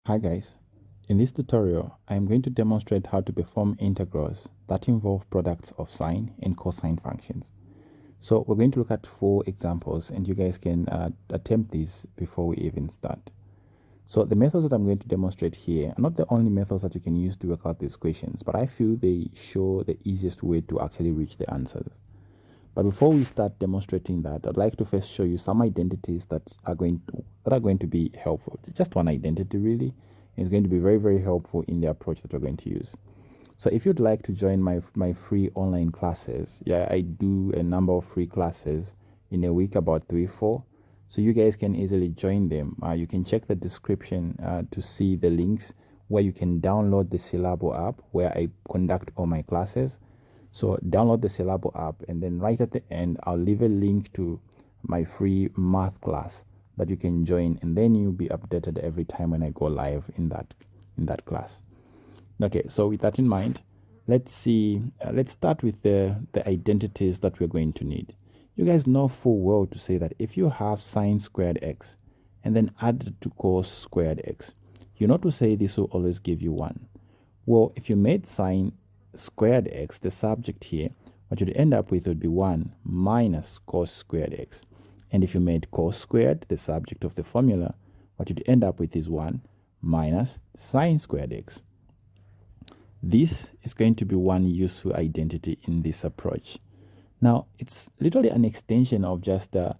Hi guys, in this tutorial I am going to demonstrate how to perform integrals that involve products of sine and cosine functions. So we're going to look at 4 examples and you guys can attempt these before we even start. So the methods that I'm going to demonstrate here are not the only methods that you can use to work out these questions, but I feel they show the easiest way to actually reach the answers. But before we start demonstrating that, I'd like to first show you some identities that are going to be helpful. Just one identity really is going to be very helpful in the approach that we're going to use. So if you'd like to join my free online classes, yeah, I do a number of free classes in a week, about 3-4. So you guys can easily join them. You can check the description to see the links where you can download the Syllabo app where I conduct all my classes. So download the Syllabo app, and then right at the end, I'll leave a link to my free math class that you can join, and then you'll be updated every time when I go live in that class. Okay, so with that in mind, let's start with the identities that we're going to need. You guys know full well to say that if you have sine squared x and then add to cos squared x, you know to say this will always give you 1. Well, if you made sine squared x the subject here, what you'd end up with would be 1 minus cos squared x. And if you made cos squared the subject of the formula, what you'd end up with is 1 minus sine squared x. This is going to be one useful identity in this approach. Now, it's literally an extension of just the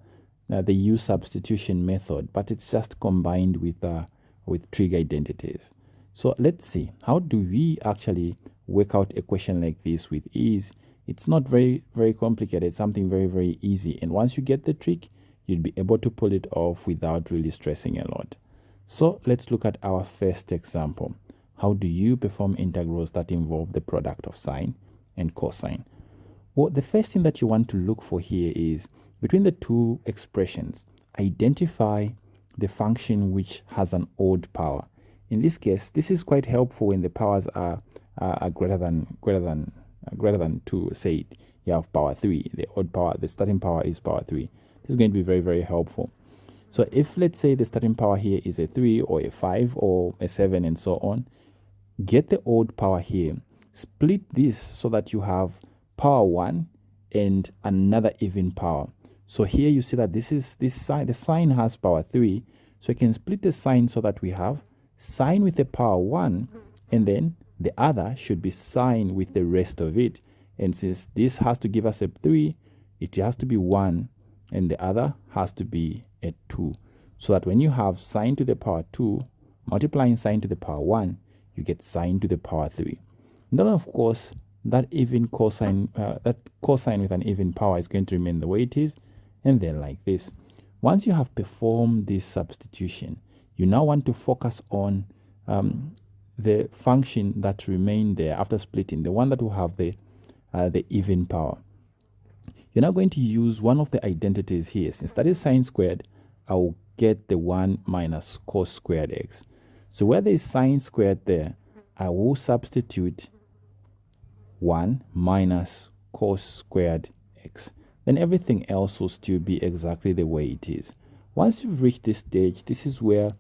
U substitution method, but it's just combined with trig identities. So let's see, how do we actually work out a question like this with ease? It's not very complicated. It's something very easy. And once you get the trick, you'll be able to pull it off without really stressing a lot. So let's look at our first example. How do you perform integrals that involve the product of sine and cosine? Well, the first thing that you want to look for here is between the two expressions, identify the function which has an odd power. In this case, this is quite helpful when the powers are greater than 2. Say you have power 3, the odd power, the starting power is power 3. This is going to be very helpful. So if, let's say, the starting power here is a 3 or a 5 or a 7 and so on, get the odd power here, split this so that you have power 1 and another even power. So here you see that the sine has power 3, so you can split the sine so that we have sine with the power 1, and then the other should be sine with the rest of it. And since this has to give us a 3, it has to be 1, and the other has to be a 2. So that when you have sine to the power 2 multiplying sine to the power 1, you get sine to the power 3. And then, of course, that cosine with an even power is going to remain the way it is, and then like this. Once you have performed this substitution, you now want to focus on the function that remained there after splitting, the one that will have the even power. You're now going to use one of the identities here. Since that is sine squared, I will get the 1 minus cos squared x. So where there is sine squared there, I will substitute 1 minus cos squared x. Then everything else will still be exactly the way it is. Once you've reached this stage, this is where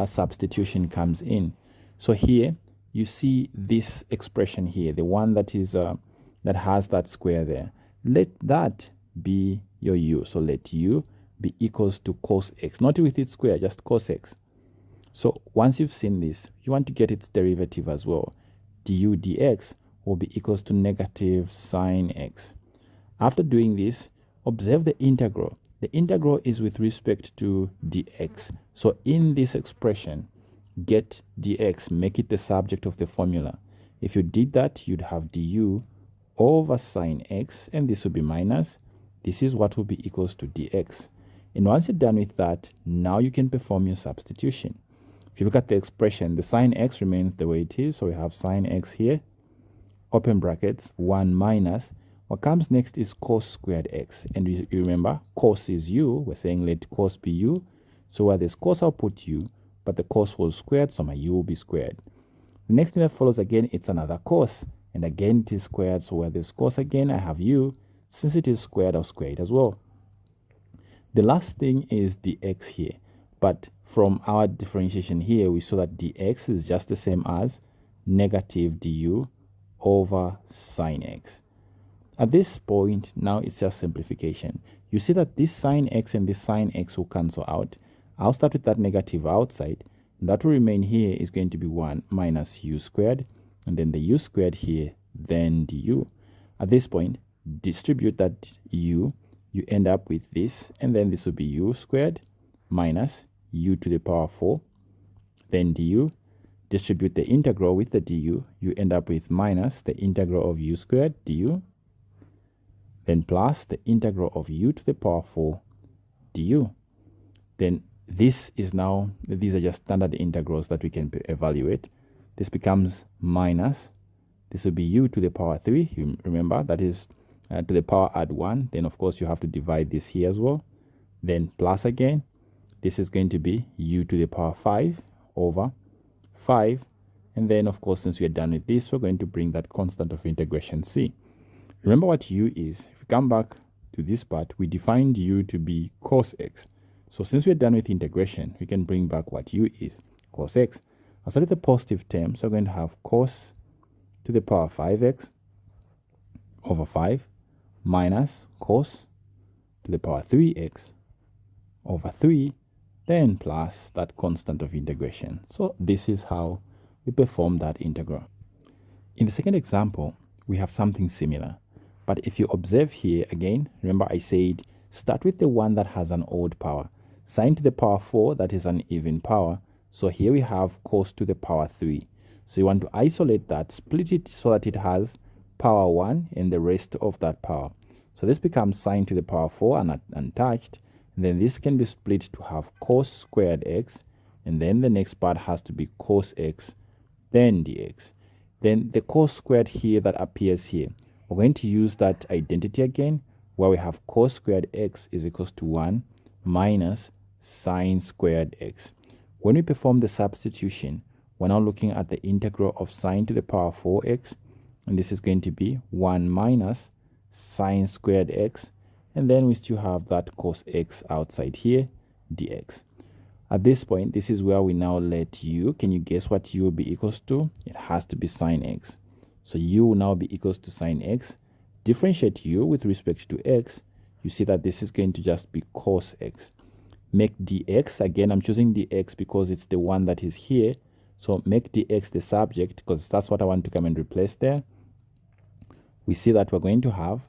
substitution comes in. So here you see this expression here, the one that is that has that square there. Let that be your u. So let u be equals to cos x, not with its square, just cos x. So once you've seen this, you want to get its derivative as well. Du dx will be equals to negative sine x. After doing this, observe the integral. The integral is with respect to dx. So in this expression, get dx, make it the subject of the formula. If you did that, you'd have du over sine x, and this will be minus. This is what will be equals to dx. And once you're done with that, now you can perform your substitution. If you look at the expression, the sine x remains the way it is. So we have sine x here, open brackets, 1 minus. What comes next is cos squared x. And you remember, cos is u. We're saying let cos be u. So where there's cos, I'll put u. But the cos whole squared, so my u will be squared. The next thing that follows again, it's another cos. And again, it is squared. So where there's cos again, I have u. Since it is squared, I'll square it as well. The last thing is dx here. But from our differentiation here, we saw that dx is just the same as negative du over sine x. At this point, now it's just simplification. You see that this sine x and this sine x will cancel out. I'll start with that negative outside. And that will remain here is going to be 1 minus u squared. And then the u squared here, then du. At this point, distribute that u. You end up with this. And then this will be u squared minus u to the power 4. Then du. Distribute the integral with the du. You end up with minus the integral of u squared du. Then plus the integral of u to the power 4 du. Then this is now, these are just standard integrals that we can evaluate. This becomes minus, this will be u to the power 3. You remember that is to the power add 1. Then of course you have to divide this here as well. Then plus again, this is going to be u to the power 5 over 5. And then of course, since we are done with this, we're going to bring that constant of integration c. Remember what u is. If we come back to this part, we defined u to be cos x. So since we're done with integration, we can bring back what u is, cos x. Outside of the positive term, so we're going to have cos to the power 5x over 5 minus cos to the power 3x over 3, then plus that constant of integration. So this is how we perform that integral. In the second example, we have something similar. But if you observe here again, remember I said start with the one that has an odd power. Sine to the power 4, that is an even power. So here we have cos to the power 3. So you want to isolate that, split it so that it has power 1 and the rest of that power. So this becomes sine to the power 4 and untouched. And then this can be split to have cos squared x. And then the next part has to be cos x, then dx. Then the cos squared here that appears here, we're going to use that identity again, where we have cos squared x is equals to 1 minus sine squared x. When we perform the substitution, we're now looking at the integral of sine to the power 4x, and this is going to be 1 minus sine squared x, and then we still have that cos x outside here, dx. At this point, this is where we now let u, can you guess what u will be equals to? It has to be sine x. So u will now be equals to sine x. Differentiate u with respect to x. You see that this is going to just be cos x. Make dx, again I'm choosing dx because it's the one that is here. So make dx the subject because that's what I want to come and replace there. We see that we're going to have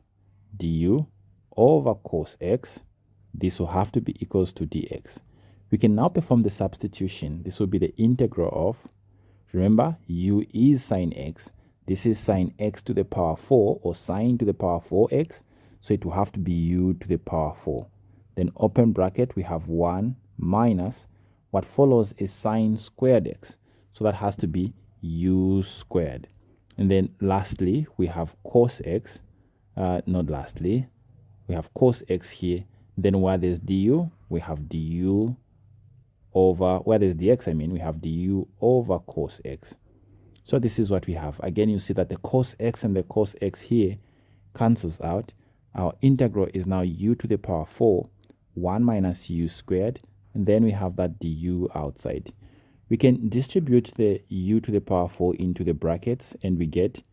du over cos x. This will have to be equals to dx. We can now perform the substitution. This will be the integral of, remember, u is sine x. This is sine x to the power 4 or sine to the power 4x. So it will have to be u to the power 4. Then open bracket, we have 1 minus, what follows is sine squared x. So that has to be u squared. And then lastly, we have cos x. Not lastly, we have cos x here. Then where there's du, we have du over, where there's dx, we have du over cos x. So this is what we have. Again, you see that the cos x and the cos x here cancels out. Our integral is now u to the power 4, 1 minus u squared, and then we have that du outside. We can distribute the u to the power 4 into the brackets, and we get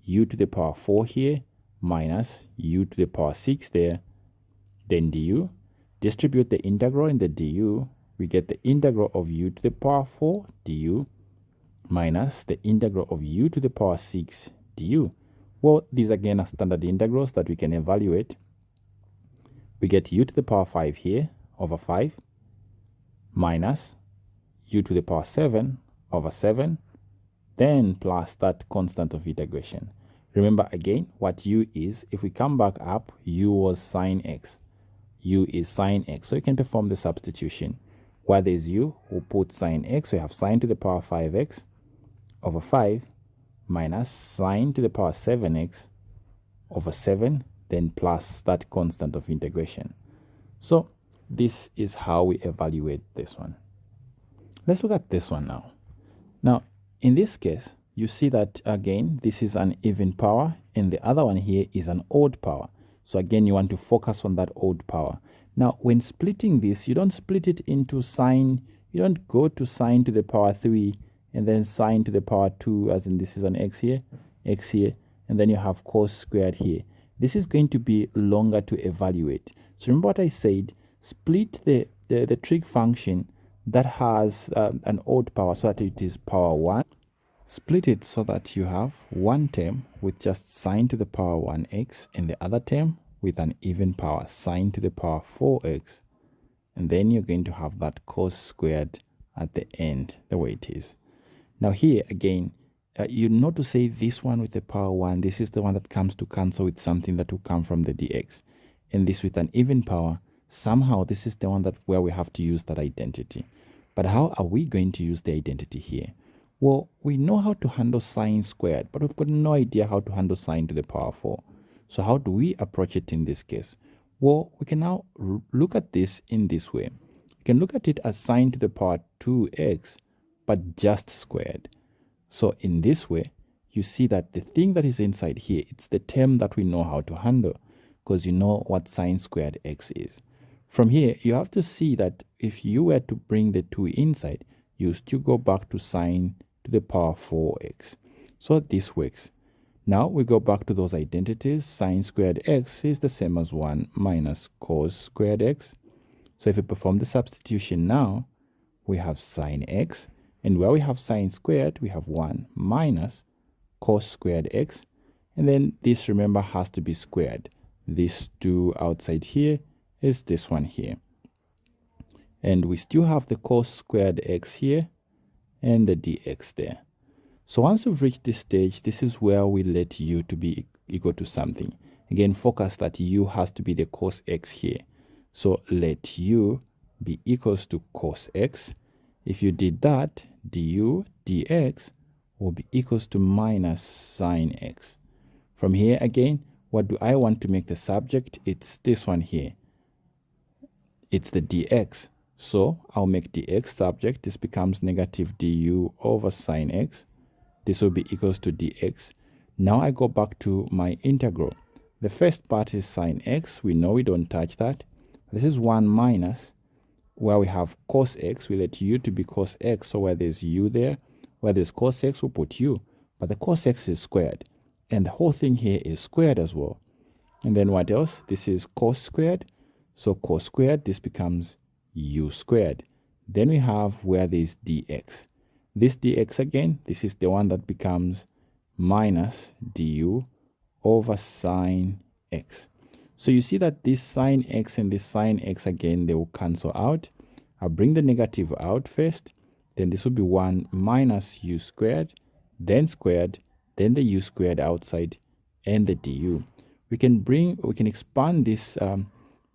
u to the power 4 here minus u to the power 6 there, then du. Distribute the integral in the du, we get the integral of u to the power 4 du minus the integral of u to the power 6 du. Well, these again are standard integrals that we can evaluate. We get u to the power 5 here over 5 minus u to the power 7 over 7, then plus that constant of integration. Remember again what u is. If we come back up, u was sine x. U is sine x. So you can perform the substitution. Where there's u, we'll put sine x. So you have sine to the power 5x over 5 minus sine to the power 7x over 7, then plus that constant of integration. So this is how we evaluate this one. Let's look at this one now. Now, in this case, you see that again, this is an even power and the other one here is an odd power. So again, you want to focus on that odd power. Now, when splitting this, you don't split it into sine, you don't go to sine to the power 3 and then sine to the power 2, as in this is an x here, and then you have cos squared here. This is going to be longer to evaluate. So remember what I said, split the trig function that has an odd power so that it is power 1. Split it so that you have one term with just sine to the power 1x and the other term with an even power, sine to the power 4x. And then you're going to have that cos squared at the end, the way it is. Now here again, you know to say this one with the power 1, this is the one that comes to cancel with something that will come from the dx. And this with an even power, somehow this is the one that where we have to use that identity. But how are we going to use the identity here? Well, we know how to handle sine squared, but we've got no idea how to handle sine to the power 4. So how do we approach it in this case? Well, we can now look at this in this way. You can look at it as sine to the power 2x, but just squared. So in this way, you see that the thing that is inside here, it's the term that we know how to handle, because you know what sine squared x is. From here, you have to see that if you were to bring the 2 inside, you still go back to sine to the power 4x. So this works. Now we go back to those identities. Sine squared x is the same as 1 minus cos squared x. So if we perform the substitution now, we have sine x. And where we have sine squared, we have 1 minus cos squared x. And then this, remember, has to be squared. This 2 outside here is this one here. And we still have the cos squared x here and the dx there. So once you've reached this stage, this is where we let u to be equal to something. Again, focus that u has to be the cos x here. So let u be equals to cos x. If you did that, du dx will be equals to minus sine x. From here again, what do I want to make the subject? It's this one here. It's the dx. So I'll make dx subject. This becomes negative du over sine x. This will be equals to dx. Now I go back to my integral. The first part is sine x. We know we don't touch that. This is 1 minus, where we have cos x, we let u to be cos x. So where there's u there, where there's cos x, we'll put u. But the cos x is squared. And the whole thing here is squared as well. And then what else? This is cos squared. So cos squared, this becomes u squared. Then we have where there's dx. This dx again, this is the one that becomes minus du over sine x. So you see that this sine x and this sine x again, they will cancel out. I'll bring the negative out first. Then this will be 1 minus u squared, then squared, then the u squared outside, and the du. We can expand this,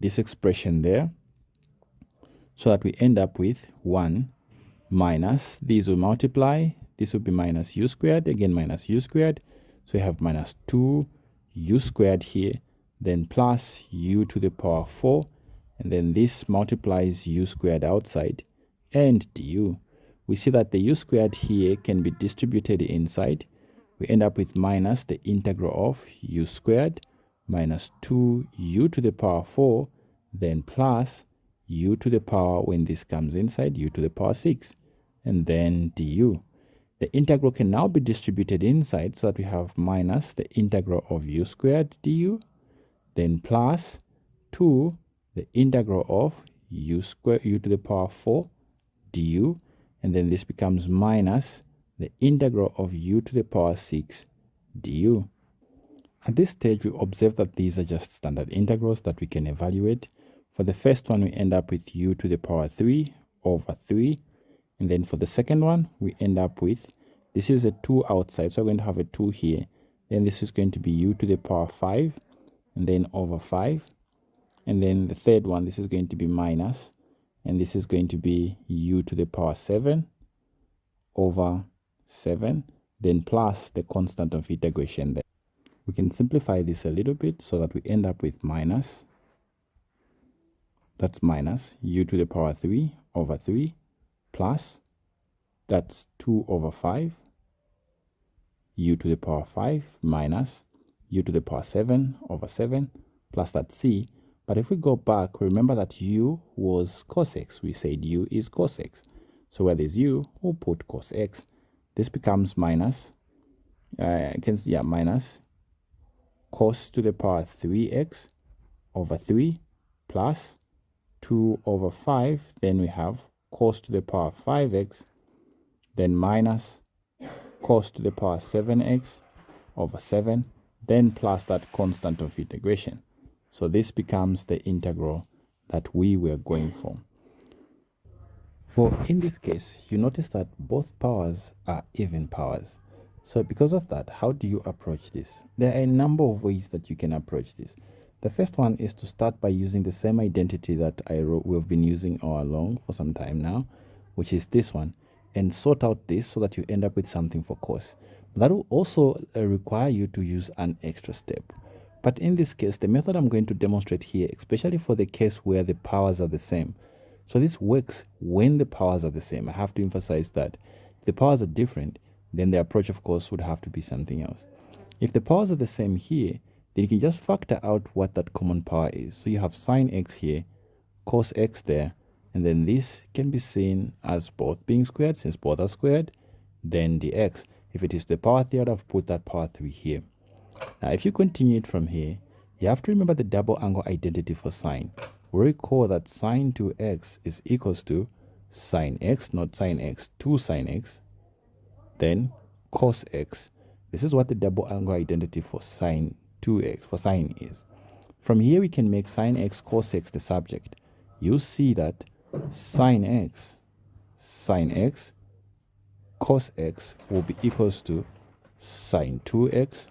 this expression there so that we end up with 1 minus, these will multiply, this will be minus u squared, again minus u squared, so we have minus 2 u squared here, then plus u to the power 4, and then this multiplies u squared outside, and du. We see that the u squared here can be distributed inside. We end up with minus the integral of u squared minus 2u to the power 4, then plus u to the power, when this comes inside, u to the power 6, and then du. The integral can now be distributed inside so that we have minus the integral of u squared du, then plus 2 the integral of u to the power 4 du, and then this becomes minus the integral of u to the power 6 du. At this stage, we observe that these are just standard integrals that we can evaluate. For the first one, we end up with u to the power 3 over 3. And then for the second one, we end up with, this is a 2 outside, so we're going to have a 2 here. Then this is going to be u to the power 5, and then over 5. And then the third one, this is going to be minus, and this is going to be u to the power 7 over 7, then plus the constant of integration there. We can simplify this a little bit so that we end up with minus, that's minus u to the power 3 over 3, plus, that's 2 over 5, u to the power 5 minus u to the power 7 over 7, plus that c. But if we go back, remember that u was cos x. We said u is cos x. So where there's u, we'll put cos x. This becomes minus, minus cos to the power 3x over 3 plus 2 over 5. Then we have cos to the power 5x, then minus cos to the power 7x over 7, then plus that constant of integration. So this becomes the integral that we were going for. Well, in this case, you notice that both powers are even powers. So because of that, how do you approach this? There are a number of ways that you can approach this. The first one is to start by using the same identity that we've been using all along for some time now, which is this one, and sort out this so that you end up with something for cos. That will also require you to use an extra step. But in this case, the method I'm going to demonstrate here, especially for the case where the powers are the same. So this works when the powers are the same. I have to emphasize that. If the powers are different, then the approach, of course, would have to be something else. If the powers are the same here, then you can just factor out what that common power is. So you have sine x here, cos x there, and then this can be seen as both being squared. Since both are squared, then dx. If it is the power 3, I'd have put that power 3 here. Now, if you continue it from here, you have to remember the double angle identity for sine. We recall that sine 2x is equals to sine x, not sine x, 2 sine x, then cos x. This is what the double angle identity for sine 2x, for sine is. From here, we can make sine x cos x the subject. You see that sine x cos x will be equals to sine 2x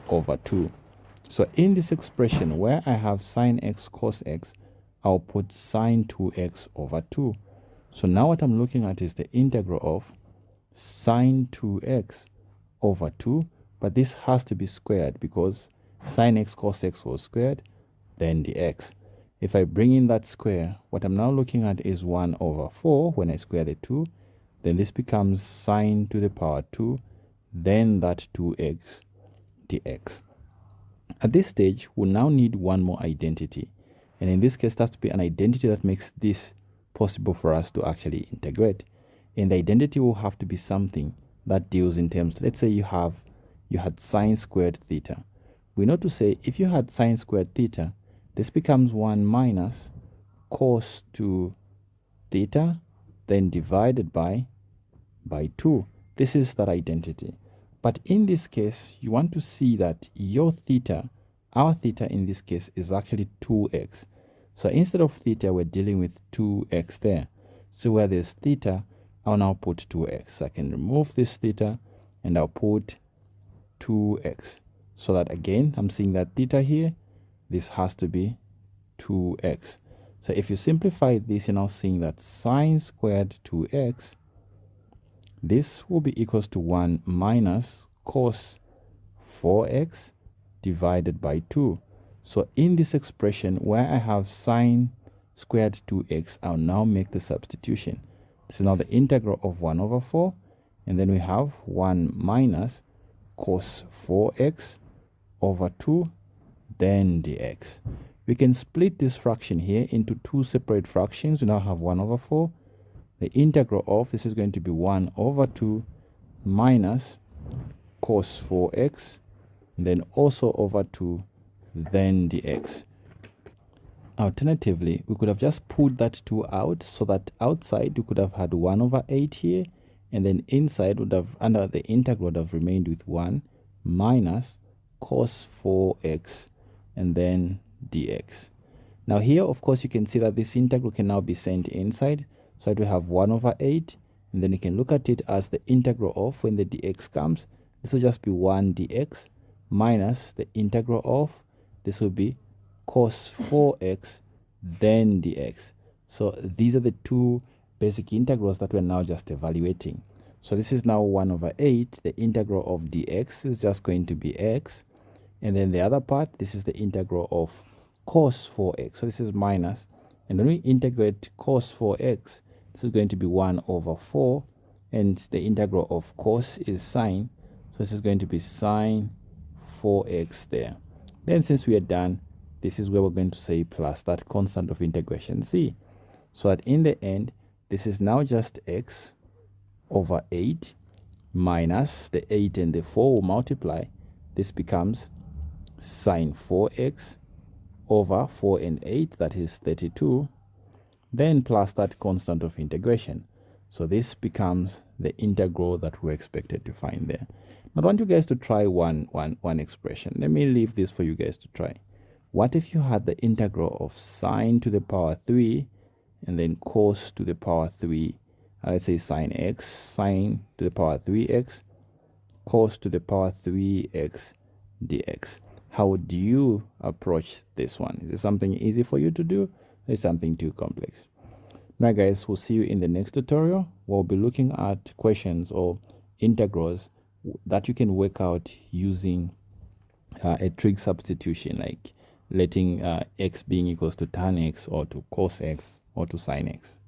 over 2. So in this expression where I have sine x cos x, I'll put sine 2x over 2. So now what I'm looking at is the integral of sine 2x over 2, but this has to be squared because sine x cos x was squared, then dx. If I bring in that square, what I'm now looking at is 1 over 4 when I square the 2, then this becomes sine to the power 2, then that 2x dx. At this stage, we'll now need one more identity. And in this case, that's to be an identity that makes this possible for us to actually integrate. And the identity will have to be something that deals in terms, let's say you had sine squared theta. We know to say if you had sine squared theta, this becomes 1 minus cos to theta, then divided by 2. This is that identity. But in this case, you want to see that your theta, our theta in this case, is actually 2x. So instead of theta, we're dealing with 2x there. So where there's theta, I'll now put 2x. So I can remove this theta and I'll put 2x. So that again, I'm seeing that theta here, this has to be 2x. So if you simplify this, you're now seeing that sine squared 2x, this will be equals to 1 minus cos 4x divided by 2. So in this expression where I have sine squared 2x, I'll now make the substitution. This is now the integral of 1 over 4. And then we have 1 minus cos 4x over 2, then dx. We can split this fraction here into two separate fractions. We now have 1 over 4. The integral of this is going to be 1 over 2 minus cos 4x, then also over 2, then dx. Alternatively, we could have just pulled that 2 out so that outside we could have had 1 over 8 here, and then inside would have, under the integral, would have remained with 1 minus cos 4x and then dx. Now here, of course, you can see that this integral can now be sent inside. So we have 1 over 8, and then you can look at it as the integral of, when the dx comes, this will just be 1 dx minus the integral of, this will be cos 4x, then dx. So these are the two basic integrals that we're now just evaluating. So this is now 1 over 8. The integral of dx is just going to be x. And then the other part, this is the integral of cos 4x. So this is minus. And when we integrate cos 4x, this is going to be 1 over 4. And the integral of cos is sine. So this is going to be sine 4x there. Then since we are done, this is where we're going to say plus that constant of integration c. So that in the end, this is now just x over 8 minus the 8 and the 4 will multiply. This becomes sine 4x over 4 and 8, that is 32, then plus that constant of integration. So this becomes the integral that we're expected to find there. Now I want you guys to try one expression. Let me leave this for you guys to try. What if you had the integral of sine to the power 3 and then cos to the power 3, let's say sine x, sine to the power 3x, cos to the power 3x dx. How would you approach this one? Is it something easy for you to do, or is something too complex? Now guys, we'll see you in the next tutorial. We'll be looking at questions or integrals that you can work out using a trig substitution, like letting x being equals to tan x or to cos x or to sin x.